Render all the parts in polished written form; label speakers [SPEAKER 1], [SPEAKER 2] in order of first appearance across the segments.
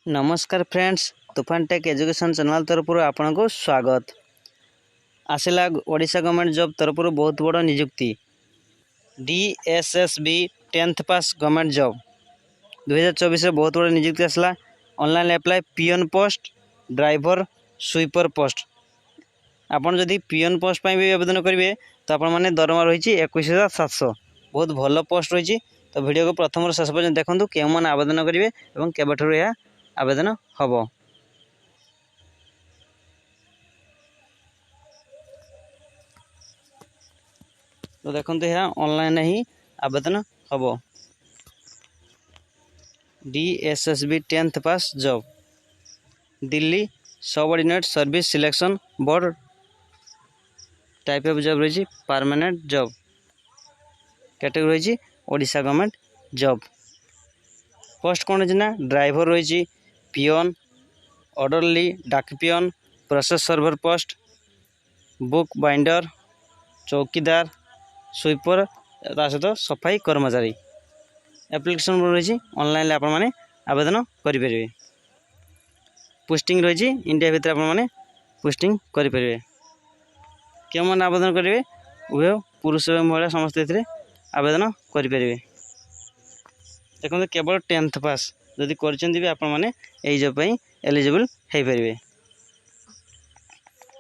[SPEAKER 1] नमस्कार फ्रेंड्स, तुफान take education channel तरफ आपन को स्वागत। आसला ओडिशा गवर्नमेंट जॉब तरफ बहुत बड़ नियुक्ति DSSB 10th पास गवर्नमेंट जॉब 2024 बहुत बड़ नियुक्ति आसला। ऑनलाइन अप्लाई पियन पोस्ट, ड्राइवर, स्वीपर पोस्ट। आपन जदि पियन पोस्ट पर भी आवेदन करेंगे तो आपण माने दरमा रही 21,700 बहुत भल पोस्ट रही। तो वीडियो को प्रथम शेष पर्यटन देखूँ क्यों मैंने आवेदन करेंगे और केबठू यह आवेदन हम। तो देखो यह ऑनलाइन ही आवेदन हम। DSSB 10th pass job Delhi subordinate service selection board type of job रही परमानेंट जॉब कैटेगरी रही ओडिशा गवर्नमेंट जॉब। पोस्ट कौन है ना ड्राइवर रही पियन, ऑर्डरली, डाक peon, process server post, book binder, चौकीदार, स्वीपर सहित सफाई कर्मचारी। एप्लिकेशन रही ऑनलाइन आप आवेदन करेंगे। पोस्टिंग रही इंडिया भितर आपने पोस्टिंग करेंगे। क्यों मैंने आवेदन करेंगे उभय पुरुष एवं महिला समस्त आवेदन करेंगे। देखो केवल 10th पास जदि कर जॉब एलिजिबल हो पारे।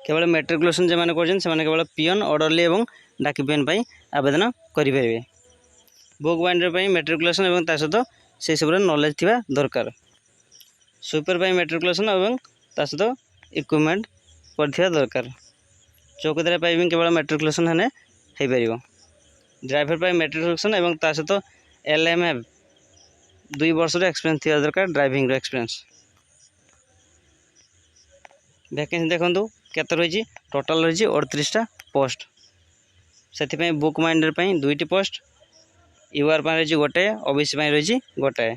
[SPEAKER 1] केवल मेट्रिकुलेसन जो मैंने केवल पियन, ऑर्डरली और डाक पियन आवेदन करेंगे। बुक बाइंडर मेट्रिकुलेसन और सहित से सब नॉलेज थी दरकार। स्वीपर मेट्रिकुलेसन और सहित इक्विपमेंट कर दरकार। चौकीदार केवल मेट्रिकुलेसन हेने हो पार। ड्राइवर मेट्रिकुलेसन और सहित LMF 2 वर्ष एक्सपीरियंस थी दरकार। Driving experience. वैकेंसी देखो केते रही टोटाल रही 38टा पोस्ट। से बुक माइंडर 2टी पोस्ट, UR रही गोटे, OBC रही गोटाए।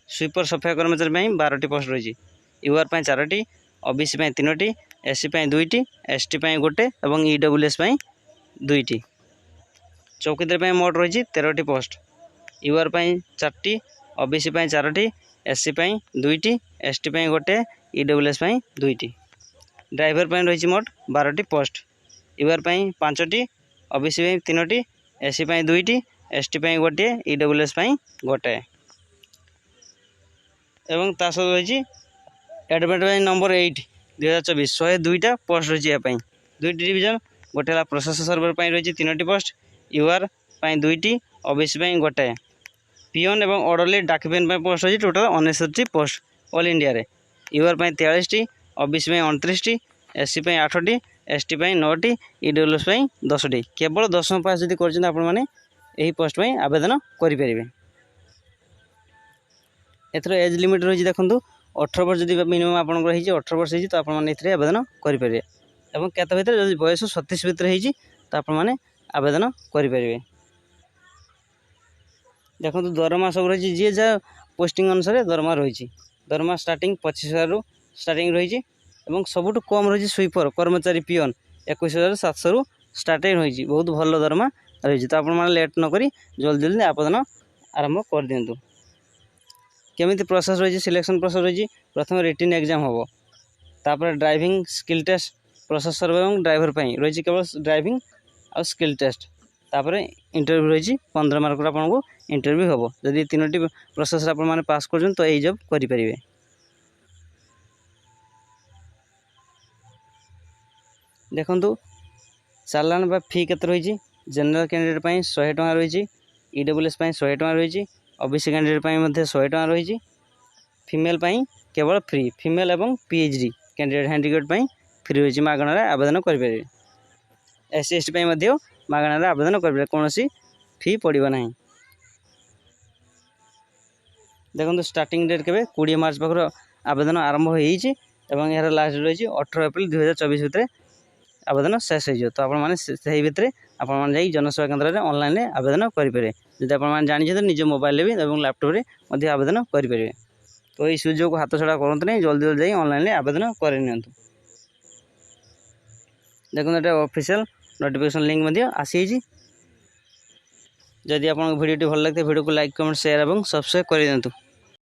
[SPEAKER 1] स्वीपर सफाई कर्मचारी 12टी पोस्ट रही। UR 4टी, OBC 3टी, SC 2टी, ST गोटे और EWS 2टी। चौकीदार मोट रही 13टी पोस्ट। UR 4टी, OBC 4टी, SC 2टी, ST गोटे, EWS 2टी। ड्राइवर रही मोट 12टी पोस्ट। UR 5टी, OBC 3टी, SC 2टी, ST गोटे, EWS गोटाए। एवं तास रही एडवर्टाइज नंबर 8 2024 102टा पोस्ट रही। यहाँ 2टी डिविजन गोटे प्रोसेस सर्वर रही 3टी पोस्ट। UR 2टी, OBC गोटाए। पियन और ऑर्डरली डाक पियन पोस्ट रही टोटाल 69टी पोस्ट ऑल इंडिया रे। UR 43टी, OBC 29टी, SC 8टी, ST 9टी, EWS 10टी। केवल 10th पास जब कर पोस्ट आवेदन करेंगे। एथर एज लिमिट रही देखो 18 वर्ष जब मिनिमम आप 18 वर्ष हो तो आपने आवेदन करेंगे। और केत भितर जब बयस 37 भितर हो तो आपने आवेदन करेंगे। देखो दरमा सब रही जी जहाँ पोस्टिंग अनुसार दरमा रही। दरमा स्टार्टिंग 25,000 स्टार्टिंग रही। सबुठ कम रही स्वीपर कर्मचारी पियन 21,700 स्टार्टिंग रही। बहुत भल दरमा रही। तो आपने लेट नक जल्दी जल्दी आवेदन आरंभ कर दिंतु। केमी प्रोसेस रही सिलेक्शन प्रोसेस रही प्रथम रिटन एग्जाम हम। तापर ड्राइविंग स्किल टेस्ट, प्रोसेस सर्वे और ड्राइवर रही केवल ड्राइविंग और स्किल टेस्ट। तापर इंटरव्यू रही 15 मार्क आपको इंटरव्यू हम। जदि 3टी प्रोसेस आपने पास कर तो यही जॉब करेंगे। देखु चालान बा फी केते रही। जनरल कैंडिडेट 100 टका रही। EWS 100 टका रही। OBC कैंडिडेट 100 टका रही। फीमेल केवल फ्री। फीमेल और PhD कैंडिडेट हैंडिकेप फ्री रही मागणार आवेदन करेंगे। SC ST मागणार आवेदन करेंगे। कौन फी पड़ो ना। देखो स्टार्टिंग डेट के 20 मार्च पाखर आवेदन आरंभ हो यार लास्ट रही 18 एप्रिल 2024 भितर आवेदन शेष हो। तो आपने भितर आप जनसेवा केन्द्र में ऑनलाइन आवेदन करेंगे। जब आप जानते निज मोबाइल भी और लैपटॉप में आवेदन करेंगे। तो ये सुजोग को हाथ छड़ा करते नहीं, जल्दी जल्दी ऑनलाइन आवेदन कर नियंतु। देखो ऑफिशियल नोटिफिकेशन लिंक आसी। जदि आपको वीडियो भल लगे वीडियो को लाइक, कमेंट, शेयर और सब्सक्राइब कर दिंतु।